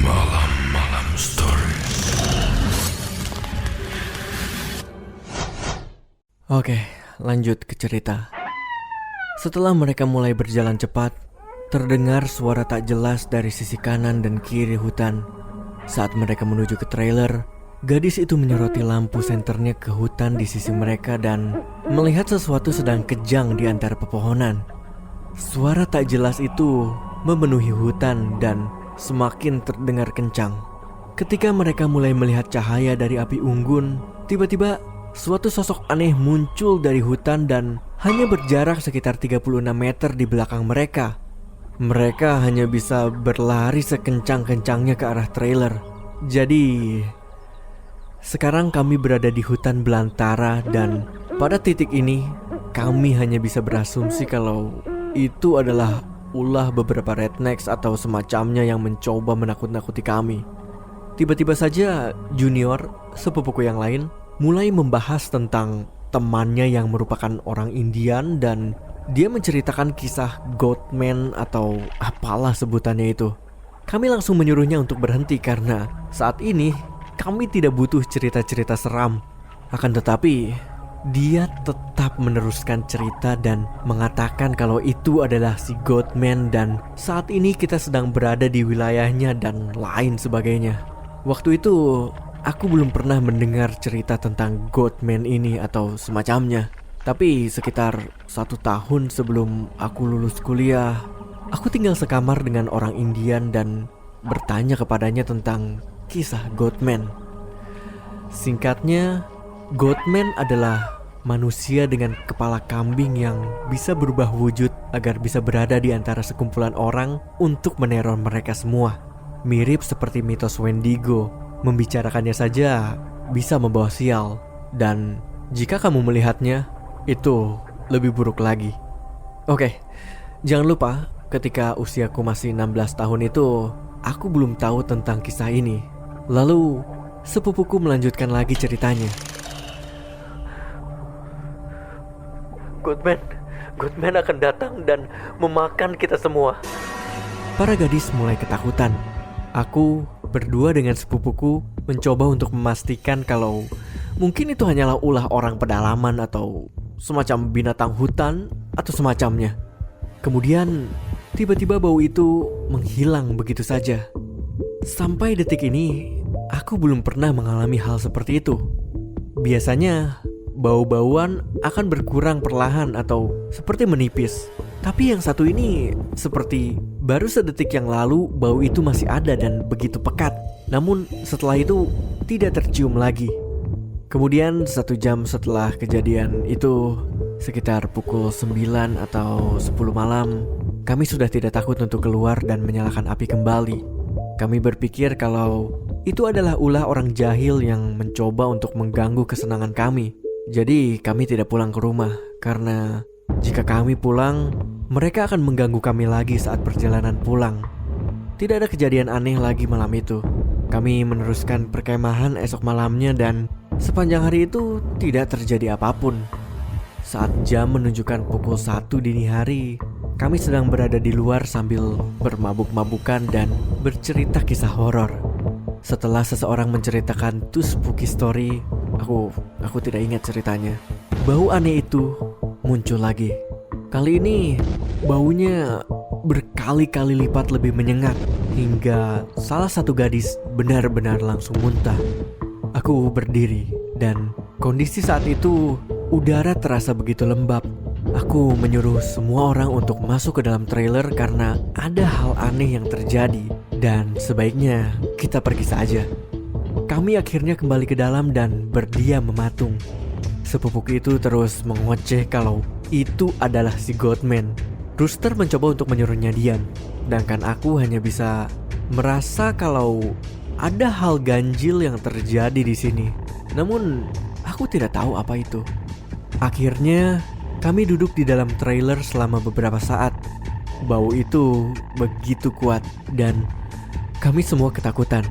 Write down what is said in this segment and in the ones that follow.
Malam-malam stories. Oke, lanjut ke cerita. Setelah mereka mulai berjalan cepat, terdengar suara tak jelas dari sisi kanan dan kiri hutan. Saat mereka menuju ke trailer, gadis itu menyoroti lampu senternya ke hutan di sisi mereka dan melihat sesuatu sedang kejang di antara pepohonan. Suara tak jelas itu memenuhi hutan dan semakin terdengar kencang. Ketika mereka mulai melihat cahaya dari api unggun, tiba-tiba suatu sosok aneh muncul dari hutan dan hanya berjarak sekitar 36 meter di belakang mereka. Mereka hanya bisa berlari sekencang-kencangnya ke arah trailer. Jadi, sekarang kami berada di hutan belantara dan pada titik ini kami hanya bisa berasumsi kalau itu adalah ulah beberapa rednecks atau semacamnya yang mencoba menakut-nakuti kami. Tiba-tiba saja Junior, sepupuku yang lain, mulai membahas tentang temannya yang merupakan orang Indian dan dia menceritakan kisah Goatman atau apalah sebutannya itu. Kami langsung menyuruhnya untuk berhenti karena saat ini kami tidak butuh cerita-cerita seram. Akan tetapi dia tetap meneruskan cerita dan mengatakan kalau itu adalah si Goatman dan saat ini kita sedang berada di wilayahnya dan lain sebagainya. Waktu itu aku belum pernah mendengar cerita tentang Goatman ini atau semacamnya. Tapi sekitar 1 tahun sebelum aku lulus kuliah, aku tinggal sekamar dengan orang Indian dan bertanya kepadanya tentang kisah Goatman. Singkatnya, Goatman adalah manusia dengan kepala kambing yang bisa berubah wujud agar bisa berada di antara sekumpulan orang untuk meneror mereka semua. Mirip seperti mitos Wendigo, membicarakannya saja bisa membawa sial. Dan jika kamu melihatnya, itu lebih buruk lagi. Oke, jangan lupa ketika usiaku masih 16 tahun itu, aku belum tahu tentang kisah ini. Lalu, sepupuku melanjutkan lagi ceritanya. Goatman akan datang dan memakan kita semua. Para gadis mulai ketakutan. Aku berdua dengan sepupuku mencoba untuk memastikan kalau mungkin itu hanyalah ulah orang pedalaman atau semacam binatang hutan atau semacamnya. Kemudian tiba-tiba bau itu menghilang begitu saja. Sampai detik ini aku belum pernah mengalami hal seperti itu. Biasanya bau-bauan akan berkurang perlahan atau seperti menipis. Tapi yang satu ini seperti baru sedetik yang lalu bau itu masih ada dan begitu pekat. Namun setelah itu tidak tercium lagi. Kemudian 1 jam setelah kejadian itu, sekitar pukul 9 atau 10 malam, kami sudah tidak takut untuk keluar dan menyalakan api kembali. Kami berpikir kalau itu adalah ulah orang jahil yang mencoba untuk mengganggu kesenangan kami. Jadi kami tidak pulang ke rumah karena jika kami pulang, mereka akan mengganggu kami lagi saat perjalanan pulang. Tidak ada kejadian aneh lagi malam itu. Kami meneruskan perkemahan esok malamnya dan sepanjang hari itu tidak terjadi apapun. Saat jam menunjukkan pukul 1 dini hari, kami sedang berada di luar sambil bermabuk-mabukan dan bercerita kisah horor. Setelah seseorang menceritakan two spooky story, aku tidak ingat ceritanya. Bau aneh itu muncul lagi. Kali ini baunya berkali-kali lipat lebih menyengat hingga salah satu gadis benar-benar langsung muntah. Aku berdiri dan kondisi saat itu udara terasa begitu lembab. Aku menyuruh semua orang untuk masuk ke dalam trailer karena ada hal aneh yang terjadi dan sebaiknya kita pergi saja. Kami akhirnya kembali ke dalam dan berdiam mematung. Sepupuku itu terus mengoceh kalau itu adalah si Goatman. Rooster mencoba untuk menyuruhnya diam, sedangkan aku hanya bisa merasa kalau ada hal ganjil yang terjadi di sini. Namun aku tidak tahu apa itu. Akhirnya kami duduk di dalam trailer selama beberapa saat. Bau itu begitu kuat dan kami semua ketakutan.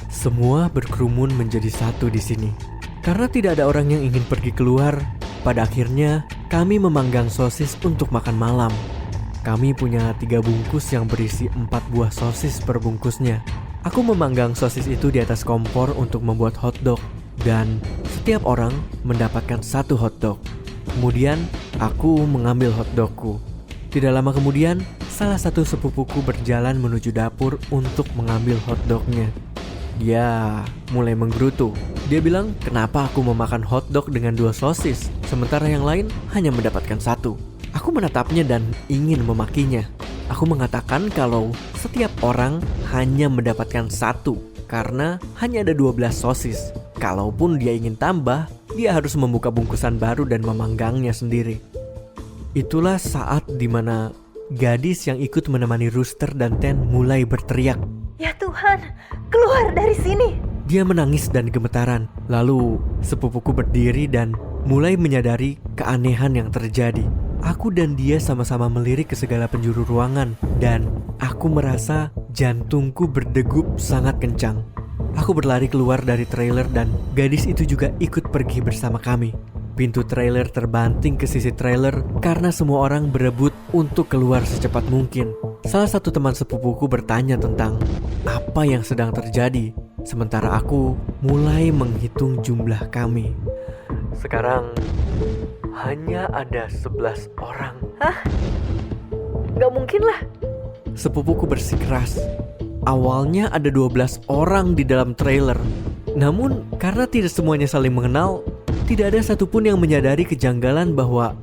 Semua berkerumun menjadi satu di sini. Karena tidak ada orang yang ingin pergi keluar, pada akhirnya kami memanggang sosis untuk makan malam. Kami punya 3 bungkus yang berisi 4 buah sosis per bungkusnya. Aku memanggang sosis itu di atas kompor untuk membuat hotdog, dan setiap orang mendapatkan 1 hotdog. Kemudian aku mengambil hotdogku. Tidak lama kemudian, salah satu sepupuku berjalan menuju dapur untuk mengambil hotdognya. Dia mulai menggerutu. Dia bilang, kenapa aku memakan hotdog dengan 2 sosis, sementara yang lain hanya mendapatkan 1. Aku menatapnya dan ingin memakinya. Aku mengatakan kalau setiap orang hanya mendapatkan 1 karena hanya ada 12 sosis. Kalaupun dia ingin tambah, dia harus membuka bungkusan baru dan memanggangnya sendiri. Itulah saat dimana gadis yang ikut menemani Rooster dan Ten mulai berteriak. Ya Tuhan, keluar dari sini. Dia menangis dan gemetaran. Lalu sepupuku berdiri dan mulai menyadari keanehan yang terjadi. Aku dan dia sama-sama melirik ke segala penjuru ruangan, dan aku merasa jantungku berdegup sangat kencang. Aku berlari keluar dari trailer dan gadis itu juga ikut pergi bersama kami. Pintu trailer terbanting ke sisi trailer karena semua orang berebut untuk keluar secepat mungkin. Salah satu teman sepupuku bertanya tentang apa yang sedang terjadi, sementara aku mulai menghitung jumlah kami. Sekarang hanya ada 11 orang. Hah? Gak mungkin lah. Sepupuku bersikeras. Awalnya ada 12 orang di dalam trailer. Namun karena tidak semuanya saling mengenal, tidak ada satupun yang menyadari kejanggalan bahwa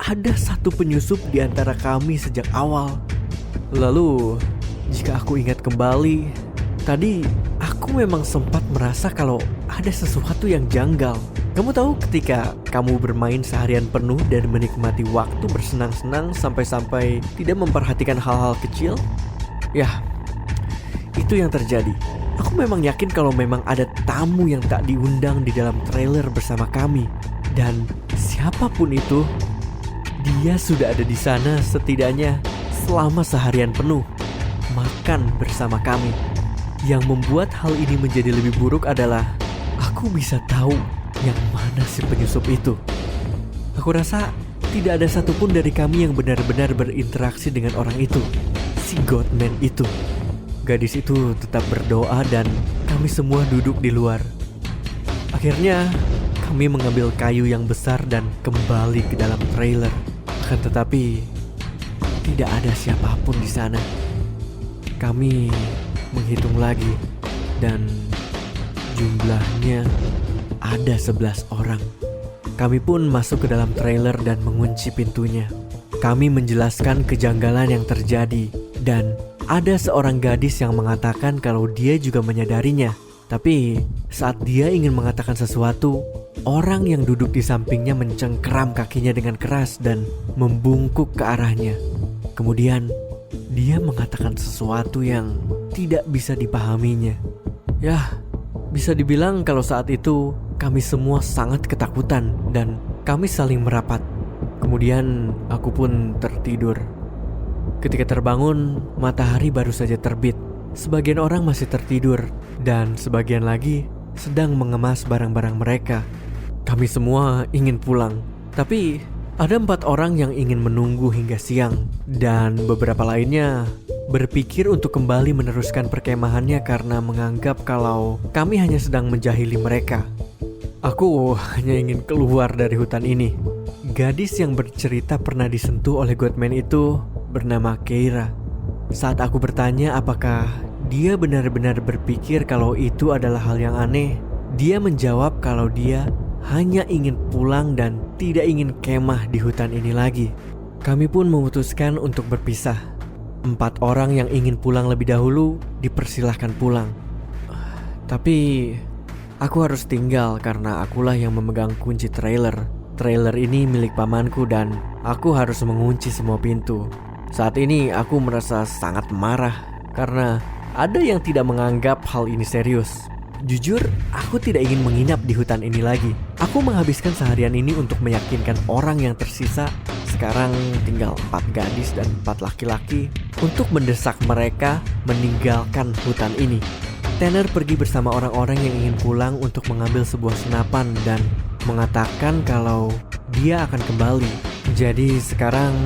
ada satu penyusup di antara kami sejak awal. Lalu, jika aku ingat kembali, tadi aku memang sempat merasa kalau ada sesuatu yang janggal. Kamu tahu ketika kamu bermain seharian penuh dan menikmati waktu bersenang-senang sampai-sampai tidak memperhatikan hal-hal kecil? Ya, itu yang terjadi. Aku memang yakin kalau memang ada tamu yang tak diundang di dalam trailer bersama kami. Dan siapapun itu, dia sudah ada di sana setidaknya selama seharian penuh, makan bersama kami. Yang membuat hal ini menjadi lebih buruk adalah aku bisa tahu yang mana si penyusup itu. Aku rasa tidak ada satupun dari kami yang benar-benar berinteraksi dengan orang itu, si Godman itu. Gadis itu tetap berdoa dan kami semua duduk di luar. Akhirnya kami mengambil kayu yang besar dan kembali ke dalam trailer. Akan tetapi tidak ada siapapun di sana. Kami menghitung lagi dan jumlahnya ada 11 orang. Kami pun masuk ke dalam trailer dan mengunci pintunya. Kami menjelaskan kejanggalan yang terjadi dan ada seorang gadis yang mengatakan kalau dia juga menyadarinya. Tapi saat dia ingin mengatakan sesuatu, orang yang duduk di sampingnya mencengkeram kakinya dengan keras dan membungkuk ke arahnya. Kemudian dia mengatakan sesuatu yang tidak bisa dipahaminya. Ya, bisa dibilang kalau saat itu kami semua sangat ketakutan dan kami saling merapat. Kemudian aku pun tertidur. Ketika terbangun, matahari baru saja terbit. Sebagian orang masih tertidur dan sebagian lagi sedang mengemas barang-barang mereka. Kami semua ingin pulang, tapi ada 4 orang yang ingin menunggu hingga siang dan beberapa lainnya berpikir untuk kembali meneruskan perkemahannya karena menganggap kalau kami hanya sedang menjahili mereka. Aku hanya ingin keluar dari hutan ini. Gadis yang bercerita pernah disentuh oleh Godman itu bernama Keira. Saat aku bertanya apakah dia benar-benar berpikir kalau itu adalah hal yang aneh, dia menjawab kalau dia hanya ingin pulang dan tidak ingin kemah di hutan ini lagi. Kami pun memutuskan untuk berpisah. 4 orang yang ingin pulang lebih dahulu dipersilahkan pulang. Tapi aku harus tinggal karena akulah yang memegang kunci trailer. Trailer ini milik pamanku dan aku harus mengunci semua pintu. Saat ini aku merasa sangat marah karena ada yang tidak menganggap hal ini serius. Jujur, aku tidak ingin menginap di hutan ini lagi. Aku menghabiskan seharian ini untuk meyakinkan orang yang tersisa. Sekarang tinggal 4 gadis dan 4 laki-laki untuk mendesak mereka meninggalkan hutan ini. Tanner pergi bersama orang-orang yang ingin pulang untuk mengambil sebuah senapan dan mengatakan kalau dia akan kembali. Jadi sekarang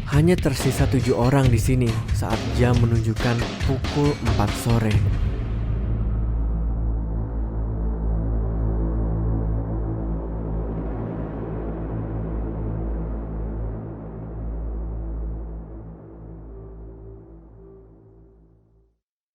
Hanya tersisa 7 orang di sini saat jam menunjukkan pukul 4 sore.